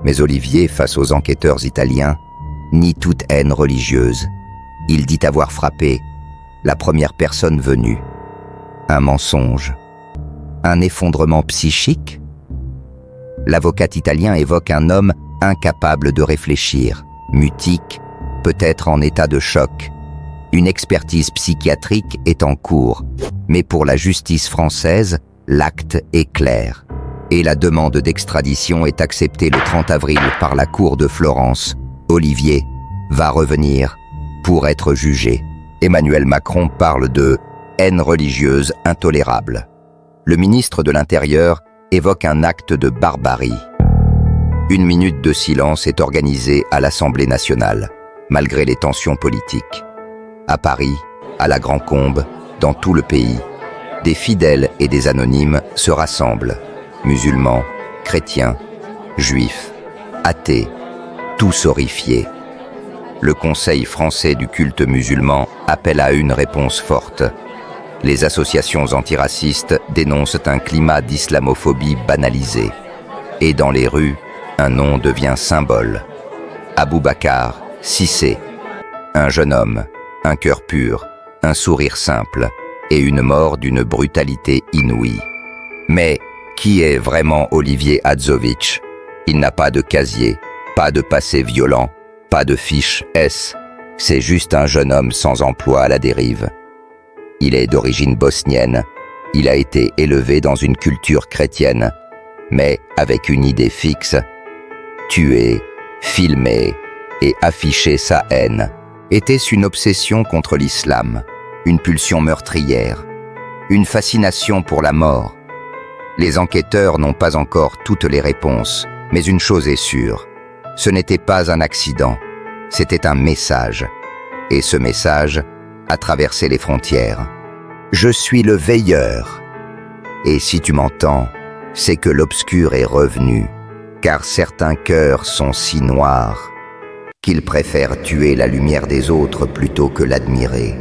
Mais Olivier, face aux enquêteurs italiens, nie toute haine religieuse. Il dit avoir frappé la première personne venue. Un mensonge. Un effondrement psychique? L'avocat italien évoque un homme incapable de réfléchir, mutique, peut-être en état de choc. Une expertise psychiatrique est en cours, mais pour la justice française, l'acte est clair. Et la demande d'extradition est acceptée le 30 avril par la Cour de Florence. Olivier va revenir pour être jugé. Emmanuel Macron parle de haine religieuse intolérable. Le ministre de l'Intérieur évoque un acte de barbarie. Une minute de silence est organisée à l'Assemblée nationale, malgré les tensions politiques. À Paris, à la Grand-Combe, dans tout le pays, des fidèles et des anonymes se rassemblent. Musulmans, chrétiens, juifs, athées, tous horrifiés. Le Conseil français du culte musulman appelle à une réponse forte. Les associations antiracistes dénoncent un climat d'islamophobie banalisé. Et dans les rues, un nom devient symbole. Aboubacar Cissé. Un jeune homme, un cœur pur, un sourire simple et une mort d'une brutalité inouïe. Mais qui est vraiment Olivier Hadzovic? Il n'a pas de casier, pas de passé violent, pas de fiche S. C'est juste un jeune homme sans emploi à la dérive. Il est d'origine bosnienne. Il a été élevé dans une culture chrétienne, mais avec une idée fixe: tuer, filmer et afficher sa haine. Était-ce une obsession contre l'islam, une pulsion meurtrière, une fascination pour la mort? Les enquêteurs n'ont pas encore toutes les réponses, mais une chose est sûre, ce n'était pas un accident, c'était un message. Et ce message a traversé les frontières. Je suis le veilleur. Et si tu m'entends, c'est que l'obscur est revenu, car certains cœurs sont si noirs qu'ils préfèrent tuer la lumière des autres plutôt que l'admirer.